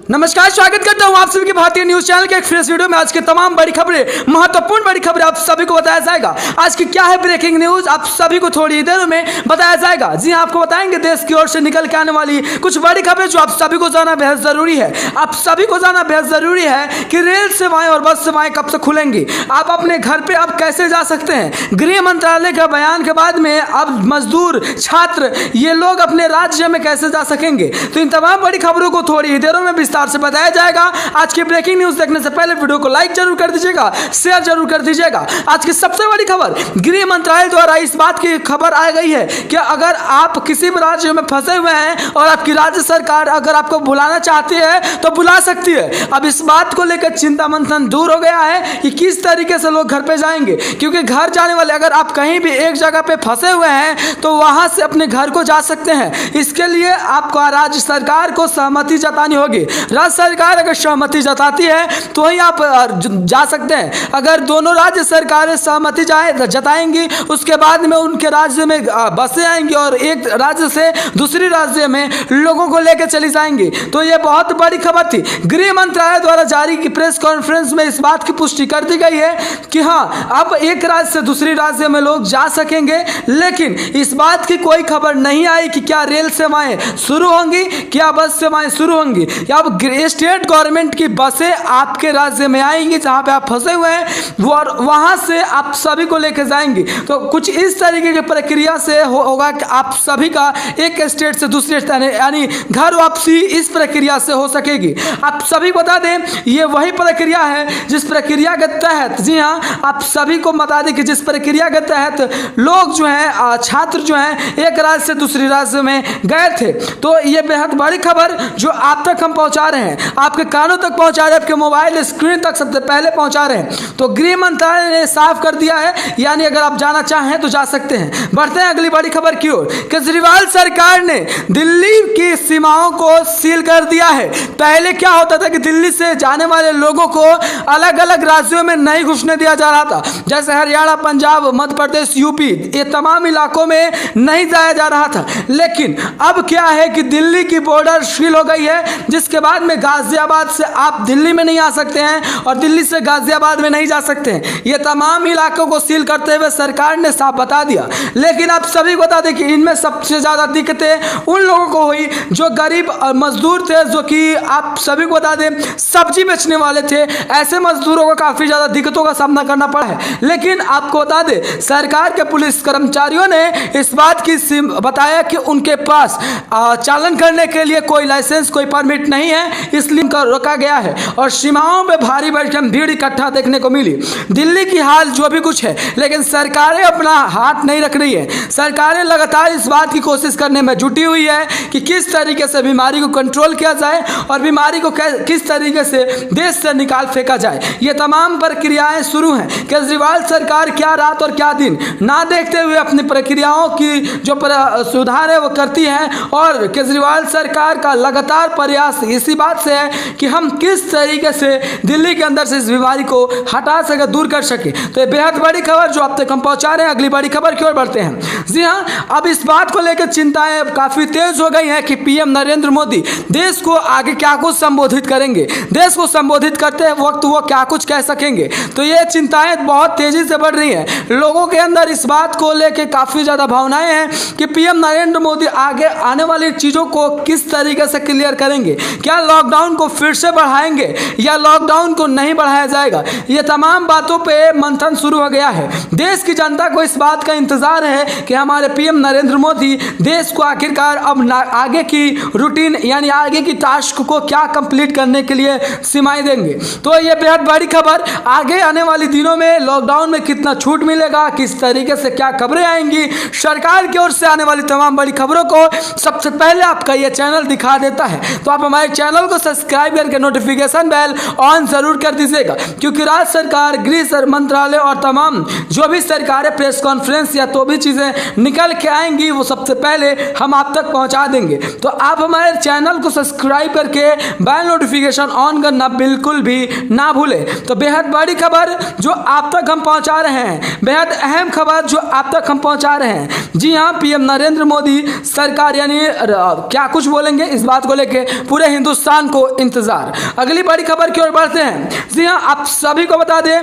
नमस्कार, स्वागत करता हूं आप सभी के भारतीय न्यूज चैनल के एक फ्रेश वीडियो में। आज के तमाम बड़ी खबरें, महत्वपूर्ण बड़ी खबरें आप सभी को बताया जाएगा। आज की क्या है ब्रेकिंग न्यूज, आप सभी को थोड़ी ही देर में बताया जाएगा। जी हां, आपको बताएंगे देश की ओर से निकल के आने वाली कुछ बड़ी खबरें जो आप सभी को जानना बेहद जरूरी है। आप सभी को जानना बेहद जरूरी है कि रेल सेवाएं और बस सेवाएं कब से खुलेंगी, आप अपने घर पे अब कैसे जा सकते हैं। गृह मंत्रालय के बयान के बाद में अब मजदूर, छात्र, ये लोग अपने राज्य में कैसे जा सकेंगे। तो इन तमाम बड़ी खबरों को थोड़ी ही देरों में विस्तार से बताया जाएगा। आज की ब्रेकिंग न्यूज देखने से पहले वीडियो को लाइक जरूर कर दीजिएगा, शेयर जरूर कर दीजिएगा। आज की सबसे बड़ी खबर, गृह मंत्रालय द्वारा इस बात की खबर आ गई है कि अगर आप किसी भी राज्य में फंसे हुए हैं और आपकी राज्य सरकार अगर आपको बुलाना चाहती है तो बुला सकती है। अब इस बात को लेकर चिंता मंथन दूर हो गया है कि किस तरीके से लोग घर पे जाएंगे, क्योंकि घर जाने वाले अगर आप कहीं भी एक जगह पे फंसे हुए हैं तो वहां से अपने घर को जा सकते हैं। इसके लिए आपको राज्य सरकार को सहमति जतानी होगी। राज्य सरकार अगर सहमति जताती है तो ही आप जा सकते हैं। अगर दोनों राज्य सरकारें सहमति जताएंगी उसके बाद में उनके राज्य में बसें आएंगी और एक राज्य से दूसरी राज्य में लोगों को लेकर चली जाएंगी। तो ये बहुत बड़ी खबर थी। गृह मंत्रालय द्वारा जारी की प्रेस कॉन्फ्रेंस में इस बात की पुष्टि कर दी गई है कि हाँ, अब एक राज्य से दूसरी राज्य में लोग जा सकेंगे। लेकिन इस बात की कोई खबर नहीं आई कि क्या रेल सेवाएं शुरू होंगी, क्या बस सेवाएं शुरू होंगी, या अब स्टेट गवर्नमेंट की बसें आपके राज्य में आएंगी जहां पे आप फंसे हुए हैं और वहां से आप सभी को लेकर जाएंगी। तो कुछ इस तरीके की प्रक्रिया से होगा कि आप सभी का एक स्टेट से दूसरे यानी घर वापसी इस प्रक्रिया से हो सकेगी। आप सभी बता दें, ये वही प्रक्रिया है जिस प्रक्रिया के तहत, जी हाँ, आप सभी को बता दें कि जिस प्रक्रिया के तहत लोग जो हैं, छात्र जो हैं, एक राज्य से दूसरी राज्य में गए थे। तो ये बेहद बड़ी खबर जो आप तक हम पहुंचा रहे हैं, आपके कानों तक पहुंचा रहे हैं, आपके मोबाइल स्क्रीन तक सबसे पहले पहुंचा रहे हैं। तो गृह मंत्रालय ने साफ कर दिया है, यानी अगर आप जाना चाहें तो जा सकते हैं। बढ़ते हैं अगली बड़ी खबर की ओर। केजरीवाल सरकार ने दिल्ली की सीमाओं को सील कर दिया है। पहले क्या होता था कि दिल्ली से जाने वाले लोगों को अलग अलग राज्यों में नहीं घुसने दिया जा रहा था, जैसे हरियाणा, पंजाब, मध्य प्रदेश, यूपी, ये तमाम इलाकों में नहीं जाया जा रहा था। लेकिन अब क्या है कि दिल्ली की बॉर्डर सील हो गई है, जिसके बाद में गाजियाबाद से आप दिल्ली में नहीं आ सकते हैं और दिल्ली से गाजियाबाद में नहीं जा सकते हैं। ये तमाम इलाकों को सील करते हुए सरकार ने साफ बता दिया। लेकिन आप सभी को बता दें कि इनमें सबसे ज़्यादा दिक्कतें उन लोगों को हुई जो गरीब और मजदूर थे, जो कि आप सभी को बता दें सब्जी बेचने वाले थे। ऐसे मजदूरों को काफ़ी ज़्यादा दिक्कतों का सामना करना पड़ा है। लेकिन आपको बता दें, सरकार के पुलिस कर्मचारियों ने इस बात की बताया कि उनके पास चालन करने के लिए कोई लाइसेंस, कोई परमिट नहीं है, इसलिए उनका रोका गया है और सीमाओं में भारी भीड़ इकट्ठा देखने को मिली। दिल्ली की हाल जो भी कुछ है, लेकिन सरकारें अपना हाथ नहीं रख रही है। सरकारें लगातार इस बात की कोशिश करने में जुटी हुई है कि किस तरीके से बीमारी को कंट्रोल किया जाए और बीमारी को किस तरीके से देश से निकाल फेंका जाए। ये तमाम प्रक्रियाएं शुरू हैं। केजरीवाल सरकार क्या रात और क्या दिन ना देखते हुए अपनी प्रक्रियाओं की जो सुधार है वो करती है। और केजरीवाल सरकार का लगातार प्रयास इसी बात से है कि हम किस तरीके से दिल्ली के अंदर से इस बीमारी को हटा सके, दूर कर सके। तो ये बेहद बड़ी खबर जो आप तक हम पहुंचा रहे हैं। अगली बड़ी खबर की ओर बढ़ते हैं। जी हाँ, अब इस बात को लेकर चिंताएं काफी तेज हो गई हैं कि पीएम नरेंद्र मोदी देश को आगे क्या कुछ संबोधित करेंगे, देश को संबोधित करते वक्त वो क्या कुछ कह सकेंगे। तो ये चिंताएं बहुत तेजी से बढ़ रही हैं। लोगों के अंदर इस बात को लेकर काफी ज्यादा भावनाएं हैं कि पीएम नरेंद्र मोदी आगे आने वाली चीजों को किस तरीके से क्लियर करेंगे। क्या लॉकडाउन को फिर से बढ़ाएंगे या लॉकडाउन को नहीं बढ़ाया जाएगा। ये तमाम बातों पे मंथन शुरू हो गया है। देश की जनता को इस बात का इंतजार है कि हमारे पीएम नरेंद्र मोदी देश को आखिरकार अब आगे की रूटीन यानी आगे की टास्क को क्या कंप्लीट करने के लिए सीमाएं देंगे। तो ये बेहद बड़ी खबर, आगे आने वाली दिनों में लॉकडाउन में कितना छूट मिलेगा, किस तरीके से क्या खबरें आएंगी, सरकार की ओर से आने वाली तमाम बड़ी खबरों को सबसे पहले आपका ये चैनल दिखा देता है। तो आप हमारे चैनल को सब्सक्राइब करके नोटिफिकेशन बेल ऑन जरूर कर दीजिएगा, क्योंकि राज्य सरकार, गृह मंत्रालय और तमाम जो भी सरकारें प्रेस कॉन्फ्रेंस या तो भी चीज़ें निकल के आएंगी वो सबसे पहले हम आप तक पहुंचा देंगे। तो आप हमारे चैनल को सब्सक्राइब करके बेल नोटिफिकेशन ऑन करना बिल्कुल भी ना भूलें। तो बेहद बड़ी खबर जो आप तक हम पहुंचा रहे हैं, बेहद अहम खबर जो आप तक हम पहुंचा रहे हैं। जी हाँ, पीएम नरेंद्र मोदी सरकार यानी क्या कुछ बोलेंगे इस बात को लेके पूरे हिंदुस्तान हिंदुस्तान को इंतजार। अगली बड़ी खबर की ओर बढ़ते हैं। जी हाँ, आप सभी को बता दें,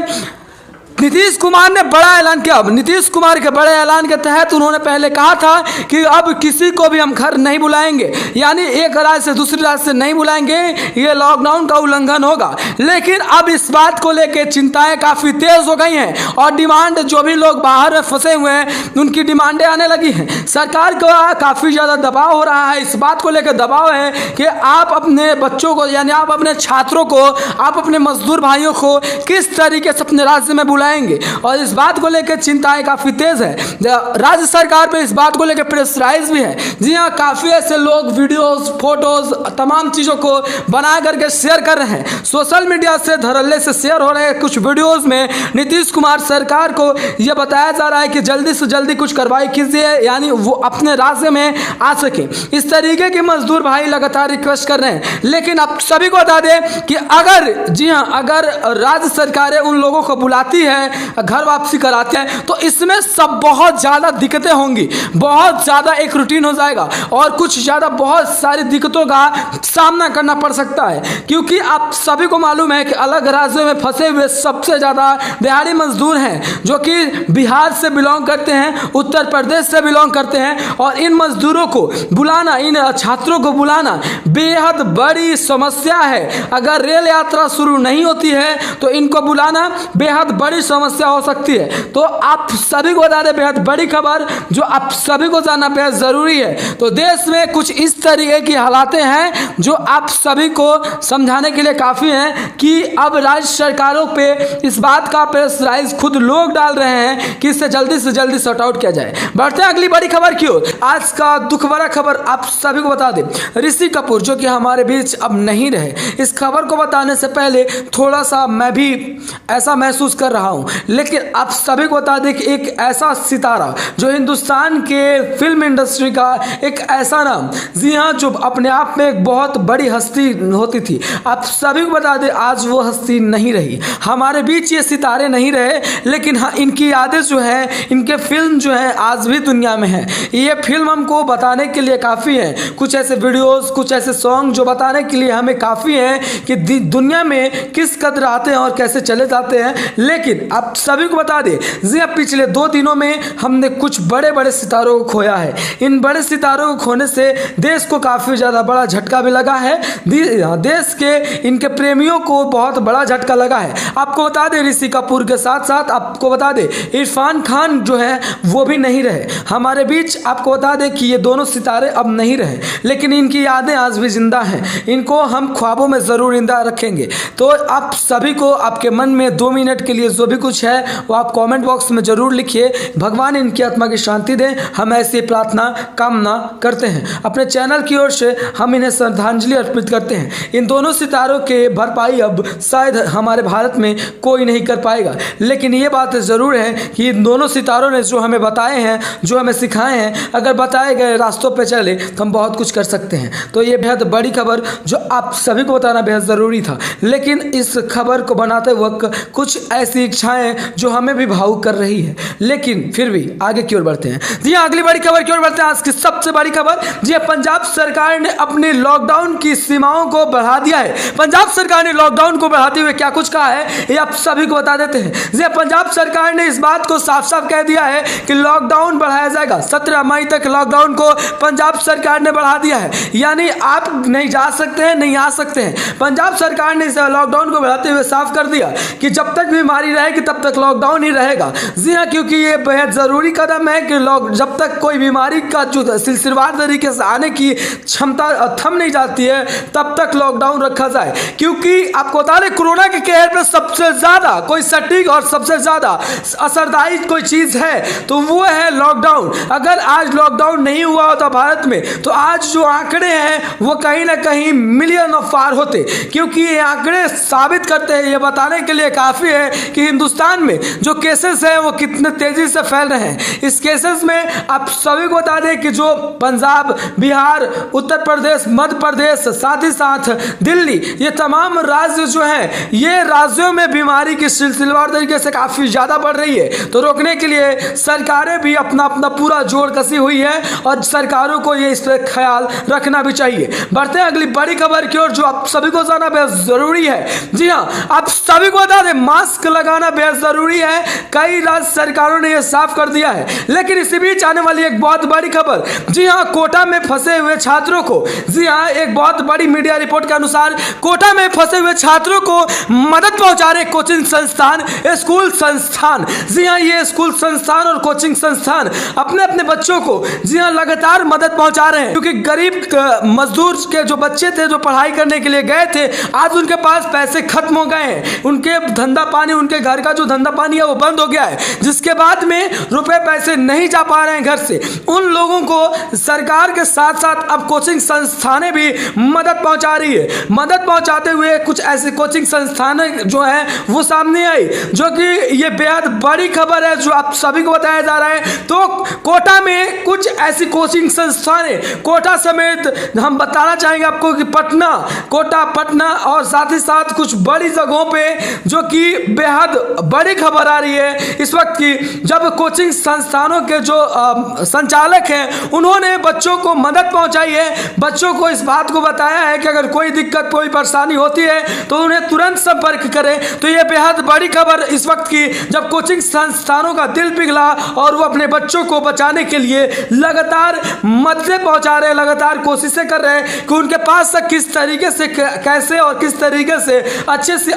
नीतीश कुमार ने बड़ा ऐलान किया। नीतीश कुमार के बड़े ऐलान के तहत उन्होंने पहले कहा था कि अब किसी को भी हम घर नहीं बुलाएंगे, यानी एक राज्य से दूसरे राज्य से नहीं बुलाएंगे, ये लॉकडाउन का उल्लंघन होगा। लेकिन अब इस बात को लेकर चिंताएं काफ़ी तेज हो गई हैं और डिमांड, जो भी लोग बाहर में फंसे हुए हैं उनकी डिमांडें आने लगी हैं। सरकार का काफ़ी ज़्यादा दबाव हो रहा है, इस बात को लेकर दबाव है कि आप अपने बच्चों को, यानी आप अपने छात्रों को, आप अपने मजदूर भाइयों को किस तरीके से अपने राज्य में बुलाएंगे, और इस बात को लेकर चिंताएं काफी तेज है। राज्य सरकार पे इस बात को लेकर प्रेशराइज भी है। जी हाँ, काफी ऐसे लोग वीडियोस, फोटोज, तमाम चीजों को बना करके शेयर कर रहे हैं। सोशल मीडिया से धड़ल्ले से शेयर हो रहे हैं कुछ वीडियोस में नीतीश कुमार सरकार को यह बताया जा रहा है कि जल्दी से जल्दी कुछ कार्रवाई कीजिए, यानी वो अपने राज्य में आ सके। इस तरीके के मजदूर भाई लगातार रिक्वेस्ट कर रहे हैं। लेकिन आप सभी को बता दें कि अगर, जी हाँ, अगर राज्य सरकारें उन लोगों को बुलाती है, घर वापसी कराते हैं, तो इसमें सब बहुत ज़्यादा दिक्कतें होंगी, बहुत ज़्यादा एक रूटीन हो जाएगा और कुछ ज़्यादा बहुत सारी दिक्कतों का सामना करना पड़ सकता है। क्योंकि आप सभी को मालूम है कि अलग राज्यों में फंसे हुए सबसे ज़्यादा दिहाड़ी मजदूर हैं, जो कि बिहार से बिलोंग करते हैं, उत्तर प्रदेश से बिलोंग करते हैं, और इन मजदूरों को बुलाना, इन छात्रों को बुलाना बेहद बड़ी समस्या है। अगर रेल यात्रा शुरू नहीं होती है तो इनको बुलाना बेहद बड़ी समस्या हो सकती है। तो आप सभी को बता दें, बेहद बड़ी खबर जो आप सभी को जानना बेहद जरूरी है। तो देश में कुछ इस तरीके की हालातें हैं जो आप सभी को समझाने के लिए काफ़ी हैं कि अब राज्य सरकारों पे इस बात का प्रेशराइज खुद लोग डाल रहे हैं कि इसे जल्दी से जल्दी सॉर्ट आउट किया जाए। बढ़ते हैं अगली बड़ी खबर की ओर। आज का दुख भरा खबर आप सभी को बता दें, ऋषि कपूर जो कि हमारे बीच अब नहीं रहे। इस खबर को बताने से पहले थोड़ा सा मैं भी ऐसा महसूस कर रहा हूं, लेकिन आप सभी को बता दें कि एक ऐसा सितारा जो हिंदुस्तान के फिल्म इंडस्ट्री का एक ऐसा नाम, जी हाँ, जो अपने आप में एक बहुत बड़ी हस्ती होती थी, आप सभी को बता दें आज वो हस्ती नहीं रही। हमारे बीच ये सितारे नहीं रहे, लेकिन हाँ, इनकी यादें जो है, इनके फिल्म जो है आज भी दुनिया में है। ये फिल्म हमको बताने के लिए काफ़ी है, कुछ ऐसे वीडियोस, कुछ ऐसे सॉन्ग जो बताने के लिए हमें काफ़ी है कि दुनिया में किस कदर आते हैं और कैसे चले जाते हैं। लेकिन आप सभी को बता दें, जी अब पिछले 2 दिनों में हमने कुछ बड़े बड़े सितारों को खोया है। इन बड़े सितारों को खोने से देश को काफ़ी ज़्यादा बड़ा झटका भी लगा है, देश के इनके प्रेमियों को बहुत बड़ा झटका लगा है। आपको बता दें, ऋषि कपूर के साथ साथ आपको बता दें इरफान खान जो है वो भी नहीं रहे हमारे बीच। आपको बता दें कि ये दोनों सितारे अब नहीं रहे, लेकिन इनकी यादें आज भी जिंदा हैं, इनको हम ख्वाबों में ज़रूर जिंदा रखेंगे। तो आप सभी को आपके मन में 2 मिनट के लिए जो भी कुछ है वो आप कमेंट बॉक्स में जरूर लिखिए। भगवान इनकी आत्मा की शांति दें, हम ऐसी प्रार्थना कामना करते हैं। अपने चैनल की ओर से हम इन्हें श्रद्धांजलि अर्पित करते हैं। इन दोनों सितारों के भरपाई अब शायद हमारे भारत में कोई नहीं कर पाएगा, लेकिन ये बात ज़रूर है कि इन दोनों सितारों ने जो हमें बताए हैं, जो हमें सिखाए हैं, अगर बताए गए रास्तों पर चले तो हम बहुत कुछ कर सकते हैं। तो ये बेहद बड़ी खबर जो आप सभी को बताना बेहद ज़रूरी था। लेकिन इस खबर को बनाते वक्त कुछ ऐसी इच्छाएं जो हमें भी भावुक कर रही है, लेकिन फिर भी आगे की ओर बढ़ते हैं। जी अगली बड़ी खबर की ओर बढ़ते हैं। आज की सबसे बड़ी खबर, जी पंजाब सरकार ने अपने लॉकडाउन की सीमाओं को बढ़ा दिया है। पंजाब सरकार ने लॉकडाउन को बढ़ाते हुए क्या कुछ कहा है ये आप सभी को बता देते हैं। जी पंजाब सरकार ने इस बात को साफ साफ कह दिया है कि लॉकडाउन बढ़ाया जाएगा। 17 मई तक लॉकडाउन को पंजाब सरकार ने बढ़ा दिया है, यानी आप नहीं जा सकते हैं, नहीं आ सकते हैं। पंजाब सरकार ने इस लॉकडाउन को बढ़ाते हुए साफ कर दिया कि जब तक बीमारी रहेगी तब तक लॉकडाउन ही रहेगा। जी हाँ, क्योंकि ये बेहद ज़रूरी कदम है कि जब तक कोई बीमारी का जो सिलसिलेवार तरीके से आने की क्षमता थम नहीं जाती है तब तक लॉकडाउन रखा जाए। क्योंकि आपको बता दें, कोरोना के कहर पर सबसे ज़्यादा कोई सटीक और सबसे ज़्यादा असरदायी कोई चीज़ है तो वो है लॉकडाउन। अगर आज लॉकडाउन नहीं हुआ होता भारत में तो आज जो आंकड़े हैं वो कहीं ना कहीं मिलियन ऑफ पार होते, क्योंकि ये आंकड़े साबित करते हैं, ये बताने के लिए काफ़ी है कि हिंदुस्तान में जो केसेस हैं वो कितने तेजी से फैल रहे हैं। इस केसेस में आप सभी को बता दें कि जो पंजाब, बिहार, उत्तर प्रदेश, मध्य प्रदेश, साथ ही साथ दिल्ली, ये तमाम राज्य जो हैं, ये राज्यों में बीमारी की सिलसिलेवार तरीके से काफ़ी ज़्यादा बढ़ रही है। तो रोकने के लिए सरकारें भी अपना पूरा जोर कसी हुई है और सरकारों को ये इस पर ख्याल रखना भी चाहिए। बढ़ते हैं अगली बड़ी खबर की ओर, जो आप सभी को जानना बेहद जरूरी है। जी हाँ, आप सभी को बता दें, मास्क लगाना बेहद जरूरी है। कई राज्य सरकारों ने यह साफ कर दिया है। लेकिन इसी बीच आने वाली एक बहुत बड़ी खबर, जी हाँ, कोटा में फंसे हुए छात्रों को, जी हाँ, एक बहुत बड़ी मीडिया रिपोर्ट के अनुसार कोटा में फंसे हुए छात्रों को मदद पहुंचा रहे कोचिंग संस्थान, स्कूल संस्थान। जी हाँ, ये स्कूल संस्थान और कोचिंग संस्थान अपने अपने बच्चों को, जी हाँ, लगातार मदद पहुंचा रहे हैं, क्योंकि गरीब मजदूर के जो बच्चे थे जो पढ़ाई करने के लिए गए थे, आज उनके पास पैसे खत्म हो गए हैं। उनके धंधा पानी, उनके घर का जो धंधा पानी है वो बंद हो गया है, जिसके बाद में रुपए पैसे नहीं जा पा रहे हैं घर से। उन लोगों को सरकार के साथ साथ अब कोचिंग संस्थानें भी मदद पहुंचा रही है। मदद पहुंचाते हुए कुछ ऐसे कोचिंग संस्थानें जो है वो सामने आई, जो कि ये बेहद बड़ी खबर है जो आप सभी को बताया जा रहा है। तो कोटा में कुछ ऐसी कोचिंग संस्थानें, कोटा समेत हम बताना चाहेंगे आपको कि पटना, कोटा, पटना और साथ ही साथ कुछ बड़ी जगहों पे जो कि बेहद बड़ी खबर आ रही है इस वक्त की, जब कोचिंग संस्थानों के जो संचालक हैं उन्होंने बच्चों को मदद पहुंचाई है। बच्चों को इस बात को बताया है कि अगर कोई दिक्कत, कोई परेशानी होती है तो उन्हें तुरंत संपर्क करें। तो ये बेहद बड़ी खबर इस वक्त की, जब कोचिंग संस्थानों का दिल पिघला और वो अपने बच्चों को बचाने के लिए लगातार मददें पहुंचा रहे हैं, लगातार कोशिशें कर रहे हैं कि उनके पास तक किस तरीके से, कैसे और किस तरीके से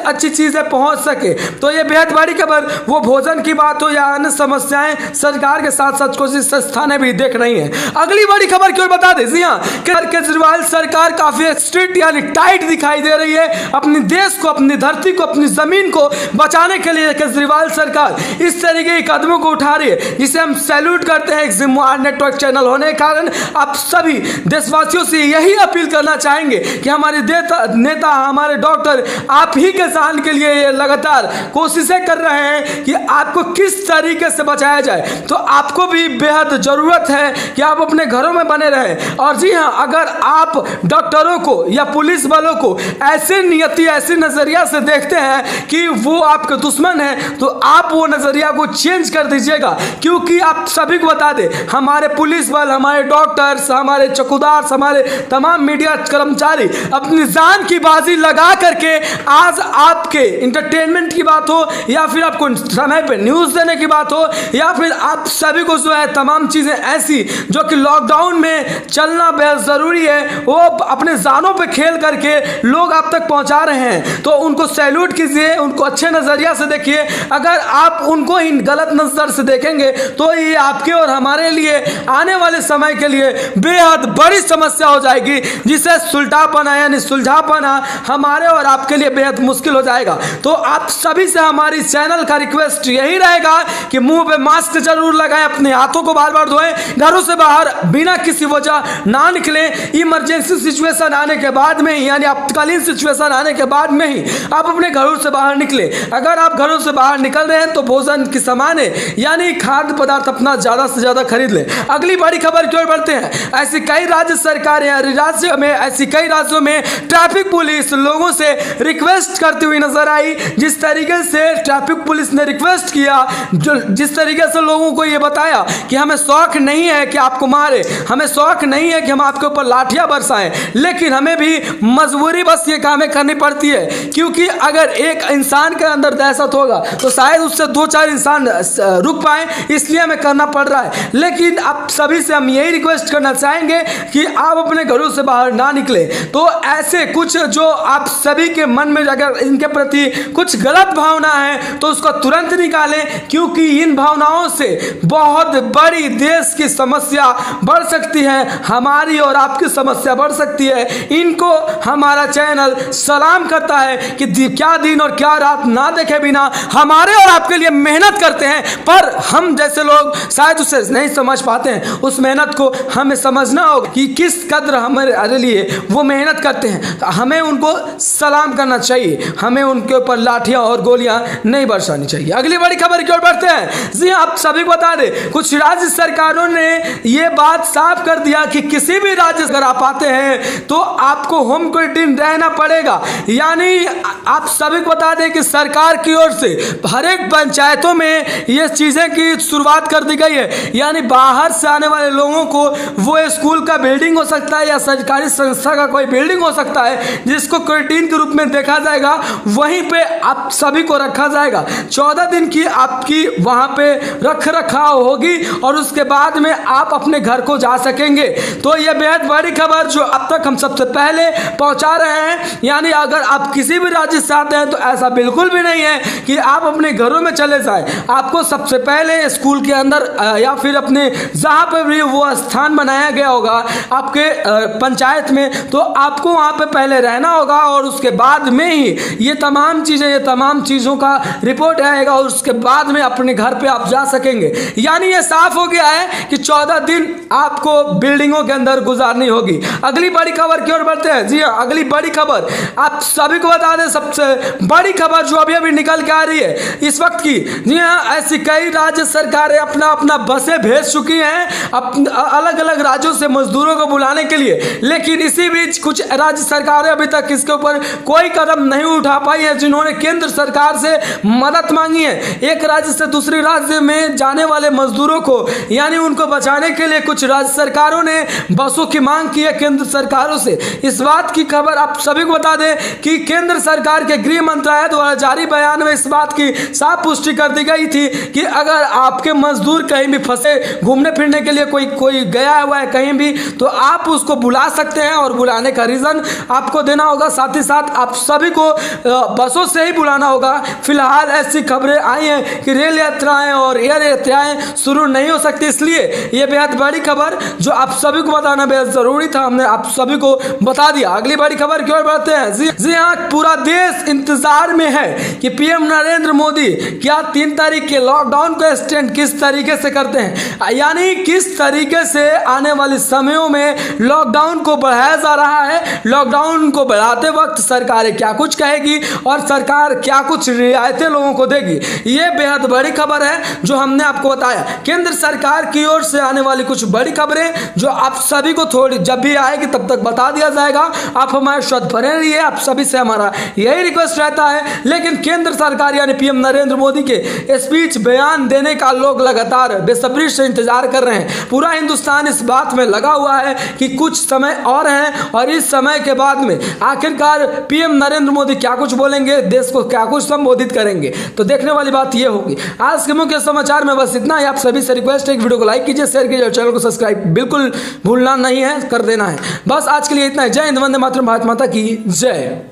अच्छी चीजें पहुंच सके। तो ये बेहद बड़ी खबर, वो भोजन की बात हो या अन्य समस्याएं, सरकार के साथ साथ कोशिश संस्थानें भी देख रही हैं। अगली बड़ी खबर क्यों बता दें, जी हाँ, केजरीवाल सरकार काफी स्ट्रिक्ट यानी टाइट दिखाई दे रही है। अपने देश को, अपनी धरती को, अपनी जमीन को बचाने के लिए केजरीवाल सरकार इस तरीके के कदमों को उठा रही है, जिसे हम सैल्यूट करते हैं। एक जिम्मेदार नेटवर्क चैनल होने के कारण आप सभी देशवासियों से यही अपील करना चाहेंगे कि हमारे नेता, हमारे डॉक्टर आप ही के जान के लिए लगातार कोशिशें कर रहे हैं कि आपको किस तरीके से बचाया जाए। तो आपको भी बेहद जरूरत है कि आप अपने घरों में बने रहें। और जी हाँ, अगर आप डॉक्टरों को या पुलिस वालों को ऐसे नियति, ऐसे नजरिया से देखते हैं कि वो आपके दुश्मन है, तो आप वो नजरिया को चेंज कर दीजिएगा। क्योंकि आप सभी को बता दें, हमारे पुलिस बल, हमारे डॉक्टर्स, हमारे चौकीदार, हमारे तमाम मीडिया कर्मचारी अपनी जान की बाजी लगा करके आज आपके इंटरटेनमेंट की बात हो या फिर आपको समय पे न्यूज़ देने की बात हो या फिर आप सभी को जो है तमाम चीज़ें ऐसी जो कि लॉकडाउन में चलना बेहद ज़रूरी है, वो अपने जानों पे खेल करके लोग आप तक पहुंचा रहे हैं। तो उनको सैल्यूट कीजिए, उनको अच्छे नज़रिया से देखिए। अगर आप उनको इन गलत नज़र से देखेंगे तो ये आपके और हमारे लिए आने वाले समय के लिए बेहद बड़ी समस्या हो जाएगी, जिसे सुलझा पाना यानी सुलझा पाना हमारे और आपके लिए बेहद मुश्किल हो जाएगा। तो आप सभी से हमारी चैनल का रिक्वेस्ट यही रहेगा कि मुंह पे मास्क जरूर लगाएं, अपने हाथों को बार बार धोएं, घरों से बाहर बिना किसी वजह ना निकलें। इमरजेंसी सिचुएशन आने के बाद में ही यानी आपातकालीन सिचुएशन आने के बाद में ही आप अपने घरों से बाहर निकलें। अगर आप घरों से बाहर निकल रहे हैं तो भोजन की सामानें यानी खाद्य पदार्थ अपना ज़्यादा से ज़्यादा खरीद लें। अगली बड़ी खबर की ओर बढ़ते हैं। ऐसी कई राज्य सरकारें, ऐसी कई राज्यों में ट्रैफिक पुलिस लोगों से रिक्वेस्ट करती हुई नजर आई। जिस तरीके से ट्रैफिक पुलिस ने रिक्वेस्ट किया, जिस तरीके से लोगों को ये बताया कि हमें शौक नहीं है कि आपको मारे, हमें शौक नहीं है कि हम आपके ऊपर लाठियां बरसाएं, लेकिन हमें भी मजबूरी बस ये कामें करनी पड़ती है। क्योंकि अगर एक इंसान के अंदर दहशत होगा तो शायद उससे 2-4 इंसान रुक पाए, इसलिए हमें करना पड़ रहा है। लेकिन आप सभी से हम यही रिक्वेस्ट करना चाहेंगे कि आप अपने घरों से बाहर ना निकले। तो ऐसे कुछ जो आप सभी के मन में अगर इनके प्रति कुछ गलत भावना है तो उसको तुरंत निकालें, क्योंकि इन भावनाओं से बहुत बड़ी देश की समस्या बढ़ सकती है, हमारी और आपकी समस्या बढ़ सकती है। इनको हमारा चैनल सलाम करता है कि क्या दिन और क्या रात ना देखे बिना हमारे और आपके लिए मेहनत करते हैं, पर हम जैसे लोग शायद उसे नहीं समझ पाते हैं। उस मेहनत को हमें समझना होगा कि किस कदर हमारे लिए वो मेहनत करते हैं। हमें उनको सलाम करना चाहिए, हमें उनके ऊपर लाठियां और गोलियां नहीं बरसानी चाहिए। अगली बड़ी खबर की ओर बढ़ते हैं। जी हाँ, आप सभी को बता दें, कुछ राज्य सरकारों ने ये बात साफ कर दिया कि किसी भी राज्य अगर आप आते हैं तो आपको होम क्वारंटाइन रहना पड़ेगा। यानी आप सभी को बता दें कि सरकार की ओर से हर एक पंचायतों में ये चीजें की शुरुआत कर दी गई है। यानी बाहर से आने वाले लोगों को, वो स्कूल का बिल्डिंग हो सकता है या सरकारी संस्था का कोई बिल्डिंग हो सकता है, जिसको क्वारंटाइन के रूप में देखा जाएगा, वहीं पे आप सभी को रखा जाएगा। 14 दिन की आपकी वहां पे रख रखाव होगी और उसके बाद में आप अपने घर को जा सकेंगे। तो यह बेहद बड़ी खबर जो अब तक हम सबसे पहले पहुंचा रहे हैं। यानी अगर आप किसी भी राज्य से आते हैं तो ऐसा बिल्कुल भी नहीं है कि आप अपने घरों में चले जाएं। आपको सबसे पहले स्कूल के अंदर या फिर अपने जहां पर भी वो स्थान बनाया गया होगा आपके पंचायत में, तो आपको वहां पे पहले रहना होगा और उसके बाद में ही ये तमाम चीज़ों का रिपोर्ट आएगा और उसके बाद में अपने घर पे आप जा सकेंगे। यानी ये साफ हो गया है कि 14 दिन आपको बिल्डिंगों के अंदर गुजारनी होगी। अगली बड़ी खबर की ओर बढ़ते हैं। जी हाँ, अगली बड़ी खबर आप सभी को बता दें, सबसे बड़ी खबर जो अभी निकल के आ रही है इस वक्त की। जी हाँ, ऐसी कई राज्य सरकारें अपना बसें भेज चुकी हैं अलग अलग राज्यों से मजदूरों को बुलाने के लिए, लेकिन इसी बीच कुछ राज्य सरकारें अभी तक इसके ऊपर कोई कदम नहीं उठा पाई है, जिन्होंने केंद्र सरकार से मदद मांगी है। एक राज्य से दूसरे राज्य में जाने वाले मजदूरों को, यानी उनको बचाने के लिए कुछ राज्य सरकारों ने बसों की मांग की है केंद्र सरकारों से। इस बात की खबर आप सभी को बता दें कि केंद्र सरकार के गृह मंत्रालय द्वारा जारी बयान में इस बात की साफ पुष्टि कर दी गई थी कि अगर आपके मजदूर कहीं भी फंसे, घूमने फिरने के लिए कोई गया हुआ है कहीं भी, तो आप उसको बुला सकते हैं और बुलाने का रीजन आपको देना होगा। साथ ही साथ आप सभी को बसों से ही बुलाना होगा। फिलहाल ऐसी खबरें आई हैं कि रेल यात्राएं और एयर यात्राएं शुरू नहीं हो सकती, इसलिए यह बेहद बड़ी खबर जो आप सभी को बताना बेहद जरूरी था, हमने आप सभी को बता दिया। अगली बड़ी खबर की ओर बढ़ते हैं। जी हाँ, पूरा देश इंतजार में है कि पीएम नरेंद्र मोदी क्या 3 तारीख के लॉकडाउन को एक्सटेंड किस तरीके से करते हैं, यानी किस तरीके से आने वाले समयों में लॉकडाउन को बढ़ाया जा रहा है। लॉकडाउन को बढ़ाते वक्त सरकारें क्या कुछ कहेगी और सरकार क्या कुछ रियायतें लोगों को देगी, ये बेहद बड़ी खबर है जो हमने आपको बताया। केंद्र सरकार की ओर से आने वाली कुछ बड़ी खबरें जो आप सभी को थोड़ी जब भी आएगी तब तक बता दिया जाएगा। आप हमारे साथ बने रहिए, आप सभी से हमारा यही रिक्वेस्ट रहता है। लेकिन केंद्र सरकार यानी पीएम नरेंद्र मोदी के स्पीच बयान देने का लोग लगातार बेसब्री से इंतजार कर रहे हैं। पूरा हिंदुस्तान इस बात में लगा हुआ है कि कुछ समय और है और इस समय के बाद में आखिरकार पीएम नरेंद्र मोदी क्या कुछ बोलेंगे, देश को क्या कुछ संबोधित करेंगे। तो देखने वाली बात यह होगी। आज के मुख्य समाचार में बस इतना ही। आप सभी से रिक्वेस्ट है, वीडियो को लाइक कीजिए, शेयर कीजिए और चैनल को सब्सक्राइब बिल्कुल भूलना नहीं है, कर देना है। बस आज के लिए इतना है। जय हिंद, वंदे मातरम, भारत माता की जय।